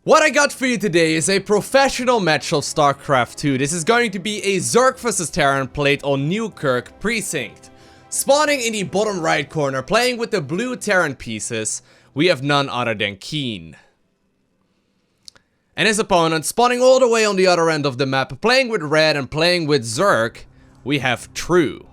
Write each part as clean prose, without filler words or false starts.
What I got for you today is a professional match of StarCraft 2. This is going to be a Zerg vs Terran played on Newkirk Precinct. Spawning in the bottom right corner, playing with the blue Terran pieces, we have none other than Keen. And his opponent, spawning all the way on the other end of the map, playing with red and playing with Zerg, we have True.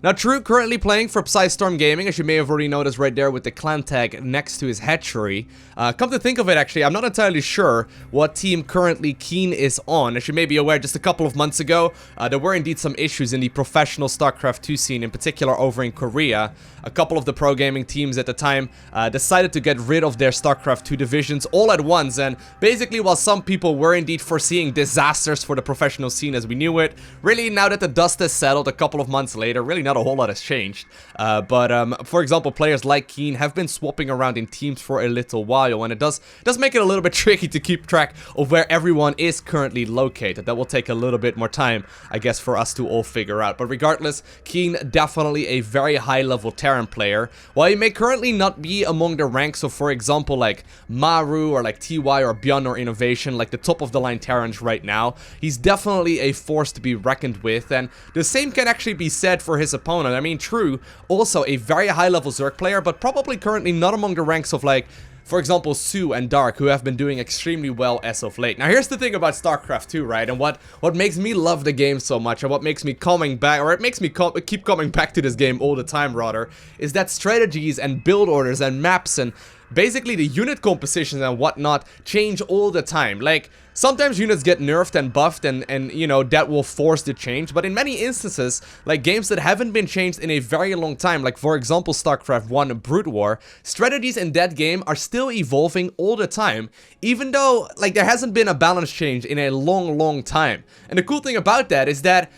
Now True currently playing for Psystorm Gaming, as you may have already noticed right there with the clan tag next to his hatchery. Come to think of it, actually, I'm not entirely sure what team currently Keen is on. As you may be aware, just a couple of months ago, there were indeed some issues in the professional StarCraft 2 scene, in particular over in Korea. A couple of the pro gaming teams at the time decided to get rid of their StarCraft 2 divisions all at once, and basically while some people were indeed foreseeing disasters for the professional scene as we knew it, really now that the dust has settled a couple of months later, really not a whole lot has changed. For example, players like Keen have been swapping around in teams for a little while, and it does make it a little bit tricky to keep track of where everyone is currently located. That will take a little bit more time, I guess, for us to all figure out. But regardless, Keen definitely a very high-level Terran player. While he may currently not be among the ranks of, for example, like Maru or like TY or Beyond or Innovation, like the top-of-the-line Terrans right now, he's definitely a force to be reckoned with, and the same can actually be said for his opponent. I mean, True, also a very high-level Zerg player, but probably currently not among the ranks of, like, for example, Sue and Dark, who have been doing extremely well as of late. Now, here's the thing about StarCraft 2, right? And what makes me love the game so much, and what makes me coming back, or it makes me keep coming back to this game all the time, rather, is that strategies and build orders and maps and basically the unit compositions and whatnot change all the time. Like, sometimes units get nerfed and buffed and you know, that will force the change, but in many instances, like games that haven't been changed in a very long time, like for example StarCraft 1 Brood War, strategies in that game are still evolving all the time, even though like there hasn't been a balance change in a long time. And the cool thing about that is that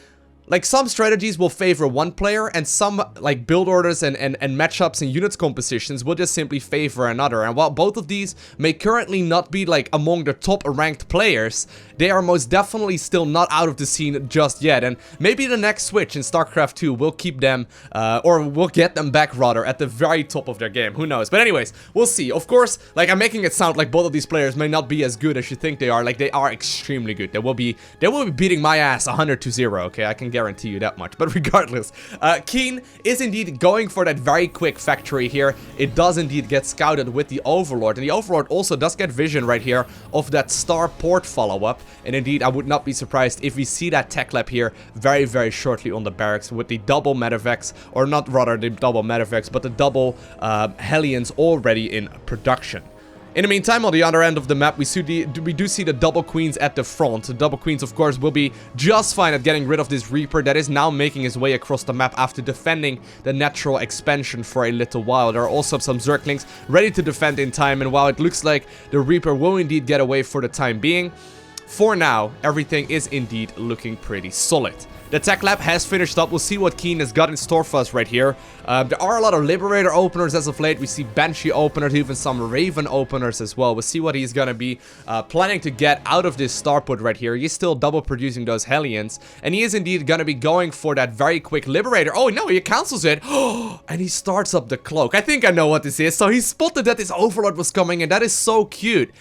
like some strategies will favor one player, and some like build orders and matchups and units compositions will just simply favor another. And while both of these may currently not be like among the top ranked players, they are most definitely still not out of the scene just yet. And maybe the next switch in StarCraft 2 will keep them, or will get them back rather, at the very top of their game. Who knows? But anyways, we'll see. Of course, like I'm making it sound like both of these players may not be as good as you think they are. Like they are extremely good. They will be beating my ass 100-0. Okay, I can guarantee you that much. But regardless, Keen is indeed going for that very quick factory here. It does indeed get scouted with the Overlord, and the Overlord also does get vision right here of that star port follow-up. And indeed, I would not be surprised if we see that tech lab here very shortly on the barracks with the double medevacs, or not rather the double medevacs, but the double Hellions already in production. In the meantime, on the other end of the map, we do see the double queens at the front. The double queens, of course, will be just fine at getting rid of this Reaper that is now making his way across the map after defending the natural expansion for a little while. There are also some Zerglings ready to defend in time, and while it looks like the Reaper will indeed get away for the time being, for now, everything is indeed looking pretty solid. The tech lab has finished up. We'll see what Keen has got in store for us right here. There are a lot of Liberator openers as of late. We see Banshee openers, even some Raven openers as well. We'll see what he's gonna be planning to get out of this starport right here. He's still double producing those Hellions, and he is indeed gonna be going for that very quick Liberator. Oh no, he cancels it. And he starts up the cloak. I think I know what this is. So he spotted that this Overlord was coming, and that is so cute.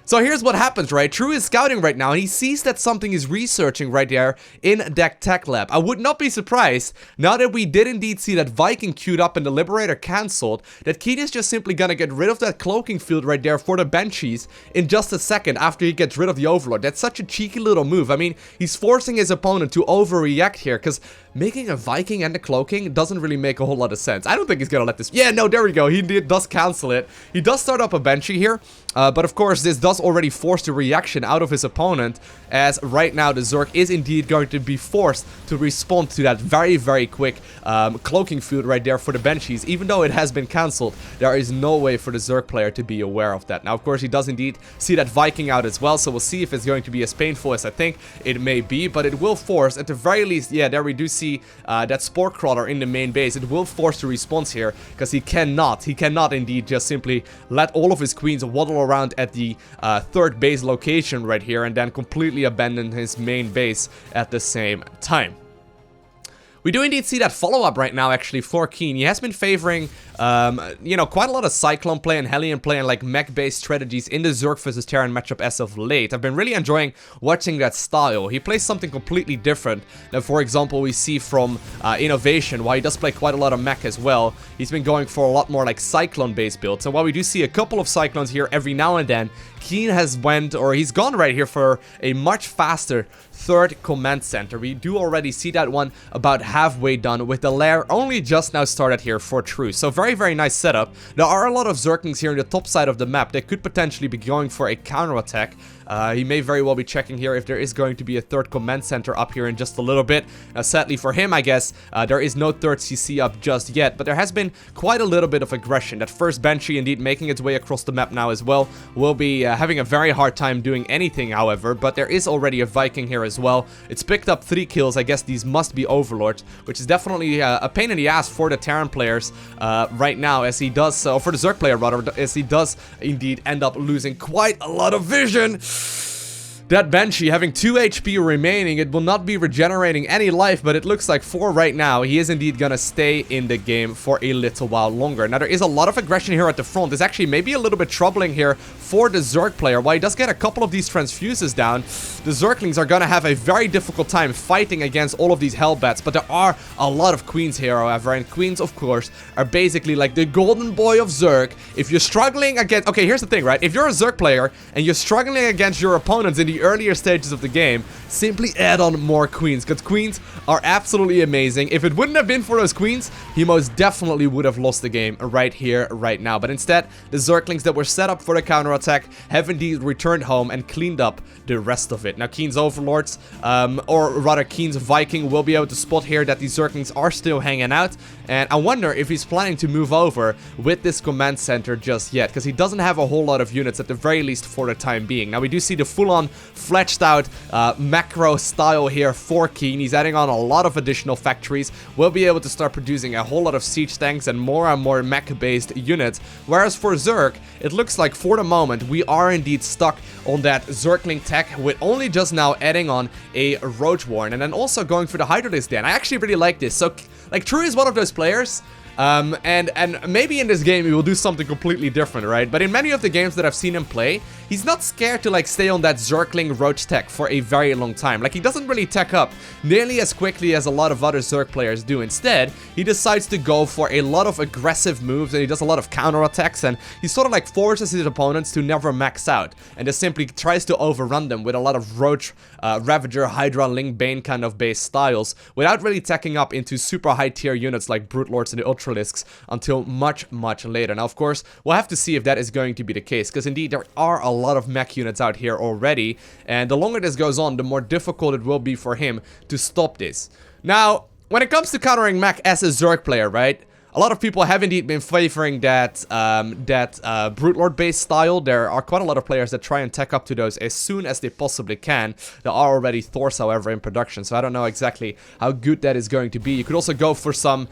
So here's what happens, right? True is scouting right now, and he sees that something is researching right there in that tech lab. I would not be surprised, now that we did indeed see that Viking queued up and the Liberator cancelled, that Keen is just simply gonna get rid of that cloaking field right there for the Banshees in just a second after he gets rid of the Overlord. That's such a cheeky little move. I mean, he's forcing his opponent to overreact here, because making a Viking and the cloaking doesn't really make a whole lot of sense. I don't think he's gonna let this... Yeah, no, there we go. He does cancel it. He does start up a Banshee here, but of course, this does already force the reaction out of his opponent, as right now the Zerg is indeed going to be forced to respond to that very quick cloaking field right there for the Banshees. Even though it has been cancelled, there is no way for the Zerg player to be aware of that. Now, of course, he does indeed see that Viking out as well, so we'll see if it's going to be as painful as I think it may be, but it will force, at the very least, yeah, there we do see that Spore Crawler in the main base. It will force the response here, because he cannot indeed just simply let all of his queens waddle around at the third base location right here and then completely abandon his main base at the same time. We do indeed see that follow-up right now, actually, for Keen. He has been favoring, you know, quite a lot of Cyclone play and Hellion play and, like, mech-based strategies in the Zerg versus Terran matchup as of late. I've been really enjoying watching that style. He plays something completely different than, for example, we see from Innovation, while he does play quite a lot of mech as well. He's been going for a lot more, like, Cyclone-based builds. And while we do see a couple of Cyclones here every now and then, Keen has he's gone right here for a much faster third command center. We do already see that one about halfway done, with the lair only just now started here for True. So very, very nice setup. There are a lot of Zerglings here in the top side of the map. They could potentially be going for a counterattack. He may very well be checking here if there is going to be a third command center up here in just a little bit. Sadly for him, I guess, there is no third CC up just yet, but there has been quite a little bit of aggression. That first Banshee indeed making its way across the map now as well. Will be having a very hard time doing anything, however, but there is already a Viking here as well. It's picked up 3 kills. I guess these must be Overlords, which is definitely a pain in the ass for the Terran players right now, as he does, or for the Zerg player rather, as he does indeed end up losing quite a lot of vision. That Banshee having 2 HP remaining, it will not be regenerating any life, but it looks like 4 right now. He is indeed gonna stay in the game for a little while longer. Now, there is a lot of aggression here at the front. It's actually maybe a little bit troubling here for the Zerg player. While he does get a couple of these transfuses down, the Zerglings are gonna have a very difficult time fighting against all of these Hellbats. But there are a lot of Queens here, however, and Queens, of course, are basically like the golden boy of Zerg. If you're struggling against... Okay, here's the thing, right? If you're a Zerg player and you're struggling against your opponents in the earlier stages of the game, simply add on more Queens, because Queens are absolutely amazing. If it wouldn't have been for those Queens, he most definitely would have lost the game right here, right now. But instead, the Zerglings that were set up for the counterattack have indeed returned home and cleaned up the rest of it. Now, Keen's Overlords, or rather Keen's Viking, will be able to spot here that these Zerglings are still hanging out, and I wonder if he's planning to move over with this command center just yet, because he doesn't have a whole lot of units, at the very least for the time being. Now, we do see the full-on fletched out macro style here for Keen. He's adding on a lot of additional factories. We'll be able to start producing a whole lot of siege tanks and more mech-based units. Whereas for Zerg, it looks like for the moment we are indeed stuck on that Zergling tech, with only just now adding on a Roach Warren and then also going for the Hydralisk Den. I actually really like this. So, like, True is one of those players. And maybe in this game he will do something completely different, right? But in many of the games that I've seen him play, he's not scared to, like, stay on that Zergling Roach tech for a very long time. Like, he doesn't really tech up nearly as quickly as a lot of other Zerg players do. Instead, he decides to go for a lot of aggressive moves, and he does a lot of counterattacks, and he sort of, like, forces his opponents to never max out, and just simply tries to overrun them with a lot of Roach, Ravager, Hydra, Ling Bane kind of base styles, without really teching up into super high tier units like Brute Lords and the Ultralisks until much later. Now, of course, we'll have to see if that is going to be the case, because indeed there are a lot of mech units out here already, and the longer this goes on, the more difficult it will be for him to stop this. Now, when it comes to countering mech as a Zerg player, right? A lot of people have indeed been favoring that Brute Lord based style. There are quite a lot of players that try and tech up to those as soon as they possibly can. There are already Thors, however, in production, so I don't know exactly how good that is going to be. You could also go for some,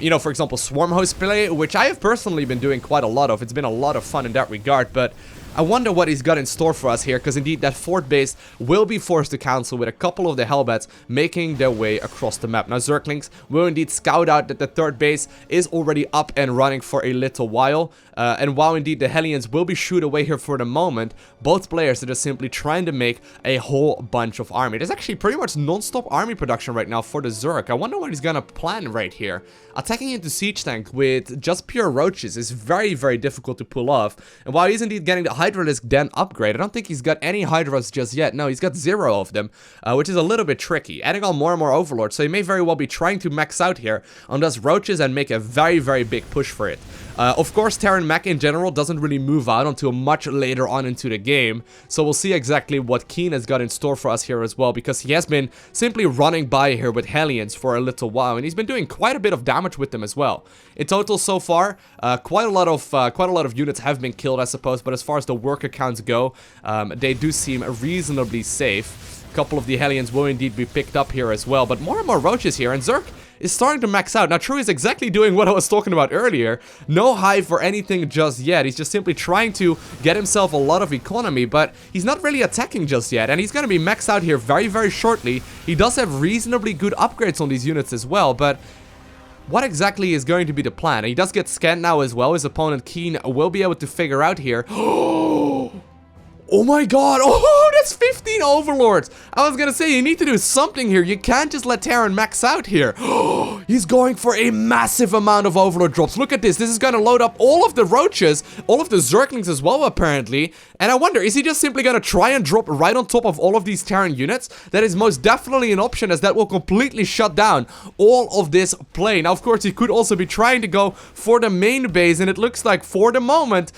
you know, for example, Swarm Host play, which I have personally been doing quite a lot of. It's been a lot of fun in that regard, but I wonder what he's got in store for us here, because indeed that fort base will be forced to cancel with a couple of the Hellbats making their way across the map. Now, Zerglings will indeed scout out that the third base is already up and running for a little while, and while indeed the Hellions will be shooed away here for the moment, both players are just simply trying to make a whole bunch of army. There's actually pretty much non-stop army production right now for the Zerg. I wonder what he's gonna plan right here. Attacking into Siege Tank with just pure Roaches is very, very difficult to pull off, and while he's indeed getting the Hydralisk Den upgrade, I don't think he's got any Hydras just yet. No, he's got 0 of them, which is a little bit tricky. Adding on more and more Overlords, so he may very well be trying to max out here on those Roaches and make a very, very big push for it. Of course, Terran Mech in general doesn't really move out until much later on into the game, so we'll see exactly what Keen has got in store for us here as well, because he has been simply running by here with Hellions for a little while, and he's been doing quite a bit of damage with them as well. In total, so far, quite a lot of units have been killed, I suppose, but as far as the the worker counts go, they do seem reasonably safe. A couple of the Hellions will indeed be picked up here as well, but more and more roaches here, and Zerg is starting to max out. Now, True is exactly doing what I was talking about earlier. No hive or anything just yet. He's just simply trying to get himself a lot of economy, but he's not really attacking just yet, and he's going to be maxed out here very, very shortly. He does have reasonably good upgrades on these units as well, but what exactly is going to be the plan? He does get scanned now as well. His opponent, Keen, will be able to figure out here. Oh my god, oh, that's 15 Overlords. I was gonna say, you need to do something here. You can't just let Terran max out here. He's going for a massive amount of Overlord drops. Look at this. This is gonna load up all of the roaches, all of the Zerglings as well, apparently. And I wonder, is he just simply gonna try and drop right on top of all of these Terran units? That is most definitely an option, as that will completely shut down all of this play. Now, of course, he could also be trying to go for the main base, and it looks like for the moment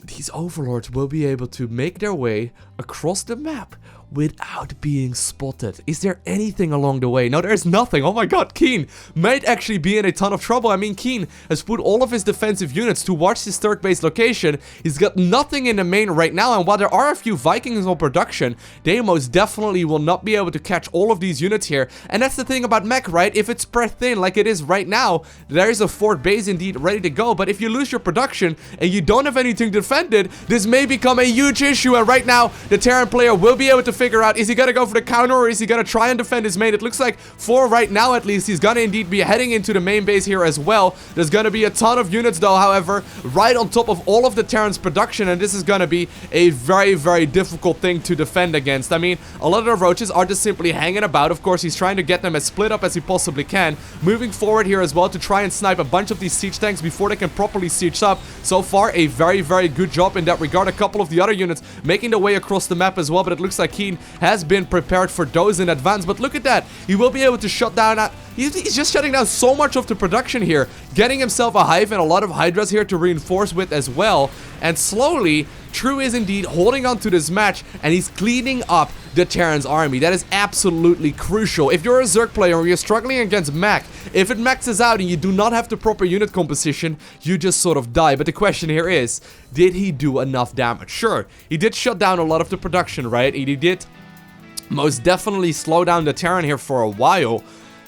these Overlords will be able to make their way across the map without being spotted. Is there anything along the way? No, there's nothing. Oh my god, Keen might actually be in a ton of trouble. I mean, Keen has put all of his defensive units towards his third base location. He's got nothing in the main right now, and while there are a few Vikings on production, they most definitely will not be able to catch all of these units here. And that's the thing about Mech, right? If it's spread thin like it is right now, there is a fourth base indeed ready to go, but if you lose your production and you don't have anything defended, this may become a huge issue. And right now, the Terran player will be able to figure out, is he gonna go for the counter or is he gonna try and defend his main? It looks like for right now at least, he's gonna indeed be heading into the main base here as well. There's gonna be a ton of units though, however, right on top of all of the Terran's production, and this is gonna be a very, very difficult thing to defend against. I mean, a lot of the roaches are just simply hanging about. Of course, he's trying to get them as split up as he possibly can. Moving forward here as well to try and snipe a bunch of these siege tanks before they can properly siege up. So far, a very, very good job in that regard. A couple of the other units making their way across the map as well, but it looks like Keen has been prepared for those in advance. But look at that, he will be able to shut down he's just shutting down so much of the production here, getting himself a hive and a lot of hydras here to reinforce with as well. And slowly, True is indeed holding on to this match, and he's cleaning up the Terran's army. That is absolutely crucial. If you're a Zerg player or you're struggling against Mech, if it maxes out and you do not have the proper unit composition, you just sort of die. But the question here is, did he do enough damage? Sure, he did shut down a lot of the production, right? He did most definitely slow down the Terran here for a while.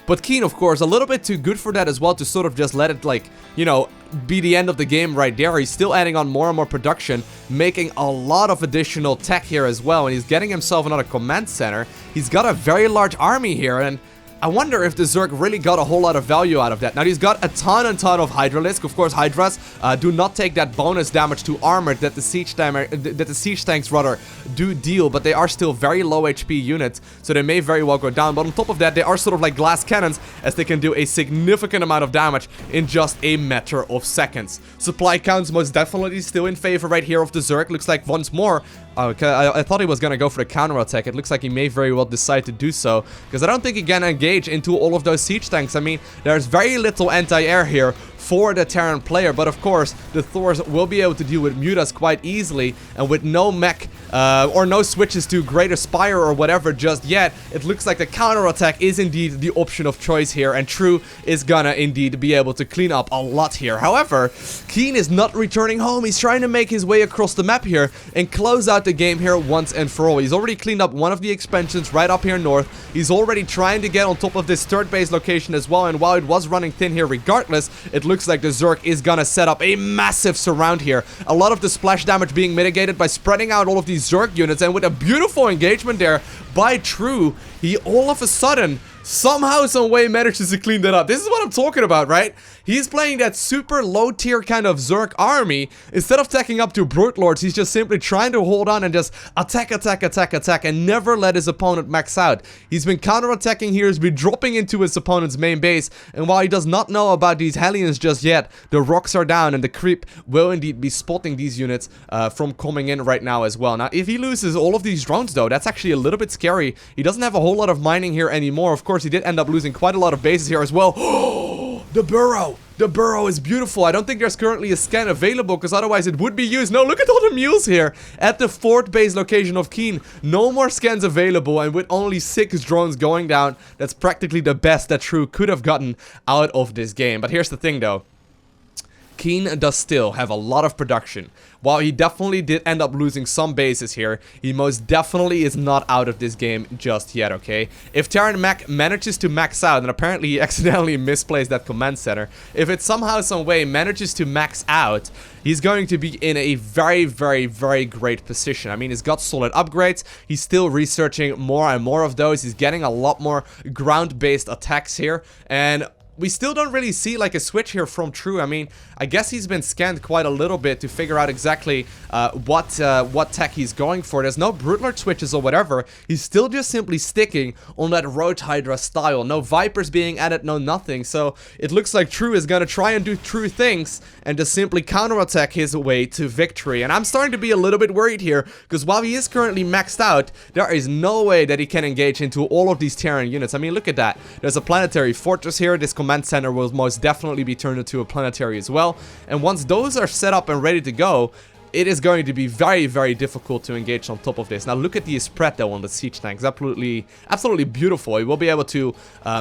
But Keen, of course, a little bit too good for that as well, to sort of just let it, like, you know, be the end of the game right there. He's still adding on more and more production, making a lot of additional tech here as well, and he's getting himself another command center. He's got a very large army here, and I wonder if the Zerg really got a whole lot of value out of that. Now, he's got a ton of Hydralisk. Of course, Hydras do not take that bonus damage to armor that the siege tanks rather do deal, but they are still very low HP units, so they may very well go down. But on top of that, they are sort of like glass cannons, as they can do a significant amount of damage in just a matter of seconds. Supply counts most definitely still in favor right here of the Zerg. Looks like once more, I thought he was gonna go for the counter attack. It looks like he may very well decide to do so, because I don't think he can engage into all of those siege tanks. I mean, there's very little anti-air here for the Terran player, but of course, the Thors will be able to deal with mutas quite easily, and with no mech or no switches to Greater Spire or whatever just yet, it looks like the counter-attack is indeed the option of choice here, and True is gonna indeed be able to clean up a lot here. However, Keen is not returning home. He's trying to make his way across the map here and close out the game here once and for all. He's already cleaned up one of the expansions right up here north. He's already trying to get on top of this third base location as well, and while it was running thin here regardless, it looks like the Zerg is gonna set up a massive surround here. A lot of the splash damage being mitigated by spreading out all of these Zerg units, and with a beautiful engagement there by True, he all of a sudden somehow, some way manages to clean that up. This is what I'm talking about, right? He's playing that super low tier kind of Zerg army. Instead of tacking up to Brute Lords, he's just simply trying to hold on and just attack, and never let his opponent max out. He's been counter-attacking here, he's been dropping into his opponent's main base, and while he does not know about these Hellions just yet, the rocks are down, and the creep will indeed be spotting these units from coming in right now as well. Now, if he loses all of these drones, though, that's actually a little bit scary. He doesn't have a whole lot of mining here anymore. Of course, he did end up losing quite a lot of bases here as well. The burrow! The burrow is beautiful. I don't think there's currently a scan available, because otherwise it would be used. No, look at all the mules here at the fourth base location of Keen. No more scans available, and with only 6 drones going down, that's practically the best that True could have gotten out of this game. But here's the thing, though. Keen does still have a lot of production. While he definitely did end up losing some bases here, he most definitely is not out of this game just yet, okay? If Terran Mech manages to max out, and apparently he accidentally misplaced that command center, if it somehow, some way manages to max out, he's going to be in a very, very, very great position. I mean, he's got solid upgrades, he's still researching more and more of those, he's getting a lot more ground-based attacks here, and we still don't really see like a switch here from True. I mean, I guess he's been scanned quite a little bit to figure out exactly what tech he's going for. There's no Broodlord switches or whatever. He's still just simply sticking on that Roach Hydra style. No Vipers being added, no nothing. So it looks like True is gonna try and do True things and just simply counterattack his way to victory. And I'm starting to be a little bit worried here, because while he is currently maxed out, there is no way that he can engage into all of these Terran units. I mean, look at that. There's a planetary fortress here. This command center will most definitely be turned into a planetary as well. And once those are set up and ready to go, it is going to be very, very difficult to engage on top of this. Now look at the spread though on the siege tanks. Absolutely beautiful. It will be able to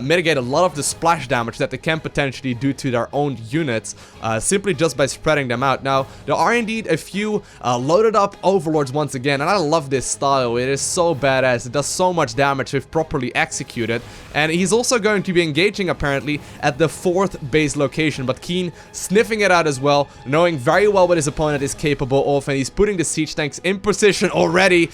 mitigate a lot of the splash damage that they can potentially do to their own units simply just by spreading them out. Now there are indeed a few loaded up overlords once again, and I love this style. It is so badass. It does so much damage if properly executed. And he's also going to be engaging apparently at the 4th base location, but Keen sniffing it out as well, knowing very well what his opponent is capable off, and he's putting the siege tanks in position already.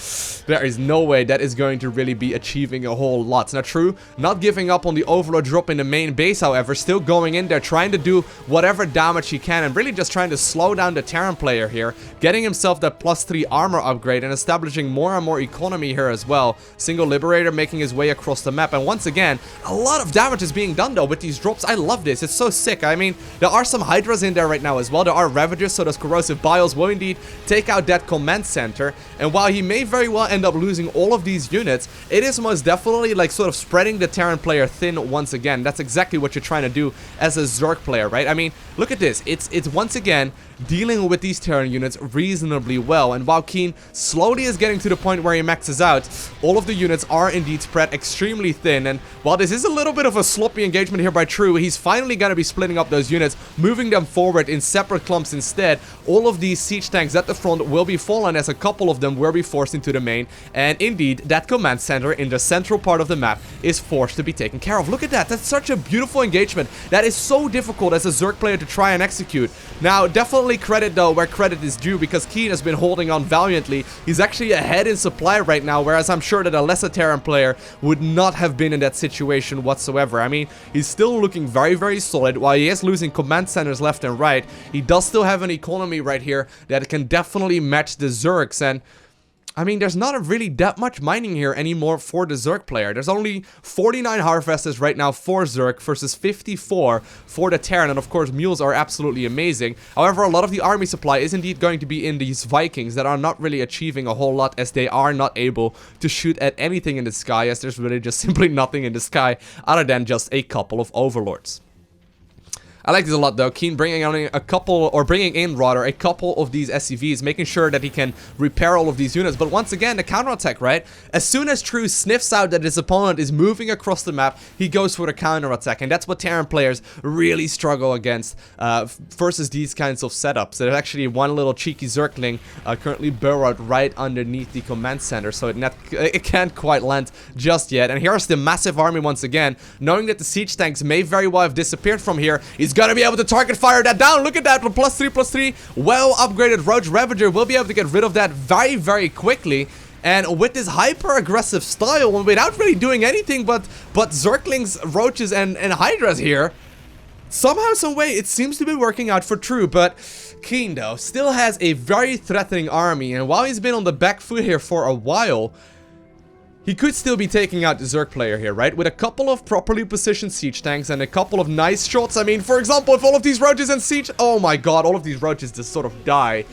There is no way that is going to really be achieving a whole lot. Now True, not giving up on the Overlord drop in the main base, however, still going in there, trying to do whatever damage he can, and really just trying to slow down the Terran player here, getting himself that +3 armor upgrade, and establishing more and more economy here as well. Single Liberator making his way across the map, and once again, a lot of damage is being done though with these drops. I love this. It's so sick. I mean, there are some Hydras in there right now as well. There are Ravagers, so those Corrosive Biles will indeed take out that command center, and while he may very well end up losing all of these units, it is most definitely like sort of spreading the Terran player thin once again. That's exactly what you're trying to do as a Zerg player, right? I mean, look at this. It's once again dealing with these Terran units reasonably well, and while Keen slowly is getting to the point where he maxes out, all of the units are indeed spread extremely thin. And while this is a little bit of a sloppy engagement here by True, he's finally going to be splitting up those units, moving them forward in separate clumps instead. All of these siege tanks at the front will be fallen, as a couple of them will be forced into the main, and indeed that command center in the central part of the map is forced to be taken care of. Look at that. That's such a beautiful engagement. That is so difficult as a Zerg player to try and execute. Now definitely credit though where credit is due, because Keen has been holding on valiantly. He's actually ahead in supply right now, whereas I'm sure that a lesser Terran player would not have been in that situation whatsoever. I mean, he's still looking very, very solid. While he is losing command centers left and right, he does still have an economy right here that can definitely match the Zergs. And I mean, there's not really that much mining here anymore for the Zerg player. There's only 49 Harvesters right now for Zerg versus 54 for the Terran, and of course mules are absolutely amazing. However, a lot of the army supply is indeed going to be in these Vikings that are not really achieving a whole lot, as they are not able to shoot at anything in the sky, as there's really just simply nothing in the sky other than just a couple of Overlords. I like this a lot though. Keen bringing in a couple of these SCVs, making sure that he can repair all of these units. But once again, the counterattack, right? As soon as True sniffs out that his opponent is moving across the map, he goes for the counterattack, and that's what Terran players really struggle against versus these kinds of setups. There's actually one little cheeky Zergling currently burrowed right underneath the command center, so it can't quite land just yet. And here's the massive army once again, knowing that the siege tanks may very well have disappeared from here. He's gonna be able to target fire that down. Look at that, +3/+3. Well upgraded Roach Ravager will be able to get rid of that very, very quickly. And with this hyper-aggressive style, and without really doing anything but Zerglings, Roaches, and Hydras here, somehow, some way, it seems to be working out for True. But Keen, though, still has a very threatening army, and while he's been on the back foot here for a while, he could still be taking out the Zerg player here, right? With a couple of properly positioned siege tanks and a couple of nice shots. I mean, for example, if all of these Roaches and siege... Oh my god, all of these Roaches just sort of die.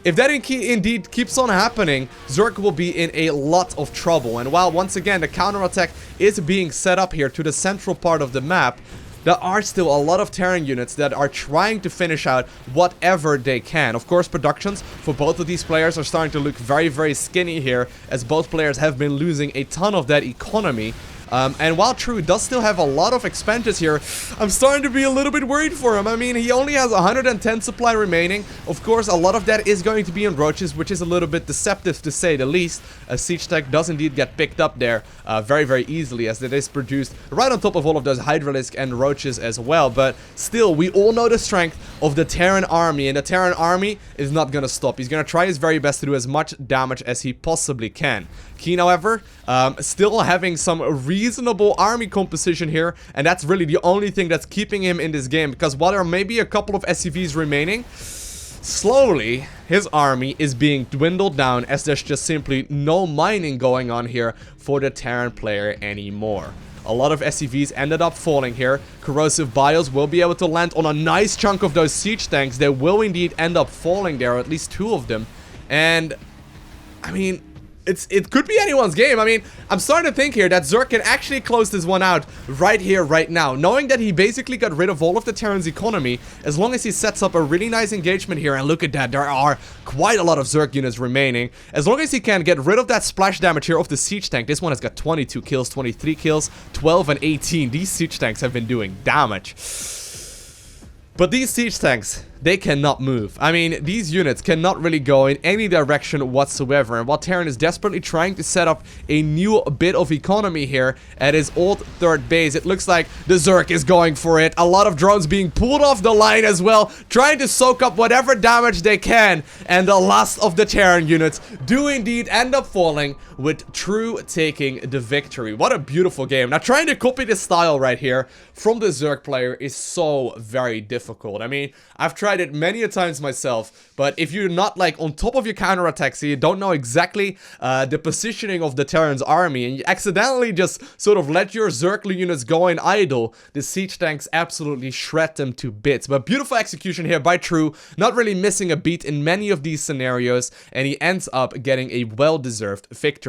If that indeed keeps on happening, Zerg will be in a lot of trouble. And while, once again, the counterattack is being set up here to the central part of the map, there are still a lot of Terran units that are trying to finish out whatever they can. Of course, productions for both of these players are starting to look very, very skinny here, as both players have been losing a ton of that economy. And while True does still have a lot of expansions here, I'm starting to be a little bit worried for him. I mean, he only has 110 supply remaining. Of course, a lot of that is going to be in roaches, which is a little bit deceptive to say the least. A siege tech does indeed get picked up there very, very easily, as it is produced right on top of all of those hydralisk and roaches as well. But still, we all know the strength of the Terran army, and the Terran army is not gonna stop. He's gonna try his very best to do as much damage as he possibly can. Keen, however, still having some reasonable army composition here, and that's really the only thing that's keeping him in this game, because while there may be a couple of SCVs remaining, slowly his army is being dwindled down, as there's just simply no mining going on here for the Terran player anymore. A lot of SCVs ended up falling here. Corrosive Bios will be able to land on a nice chunk of those siege tanks. They will indeed end up falling there, at least 2 of them. And, I mean, it could be anyone's game. I mean, I'm starting to think here that Zerg can actually close this one out right here, right now. Knowing that he basically got rid of all of the Terran's economy, as long as he sets up a really nice engagement here. And look at that, there are quite a lot of Zerg units remaining. As long as he can get rid of that splash damage here of the siege tank. This one has got 22 kills, 23 kills, 12 and 18. These siege tanks have been doing damage. But these siege tanks, they cannot move. I mean, these units cannot really go in any direction whatsoever. And while Terran is desperately trying to set up a new bit of economy here at his old 3rd base, it looks like the Zerg is going for it. A lot of drones being pulled off the line as well, trying to soak up whatever damage they can. And the last of the Terran units do indeed end up falling, with True taking the victory. What a beautiful game. Now, trying to copy this style right here from the Zerg player is so very difficult. I mean, I've tried it many a times myself, but if you're not like on top of your counterattacks, so you don't know exactly the positioning of the Terran's army, and you accidentally just sort of let your Zerg units go in idle, the siege tanks absolutely shred them to bits. But beautiful execution here by True, not really missing a beat in many of these scenarios, and he ends up getting a well-deserved victory.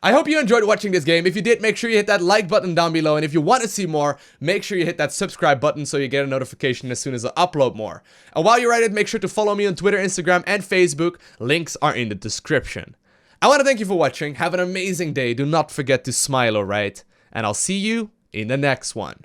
I hope you enjoyed watching this game. If you did, make sure you hit that like button down below. And if you want to see more, make sure you hit that subscribe button so you get a notification as soon as I upload more. And while you're at it, make sure to follow me on Twitter, Instagram, and Facebook. Links are in the description. I want to thank you for watching. Have an amazing day. Do not forget to smile, alright? And I'll see you in the next one.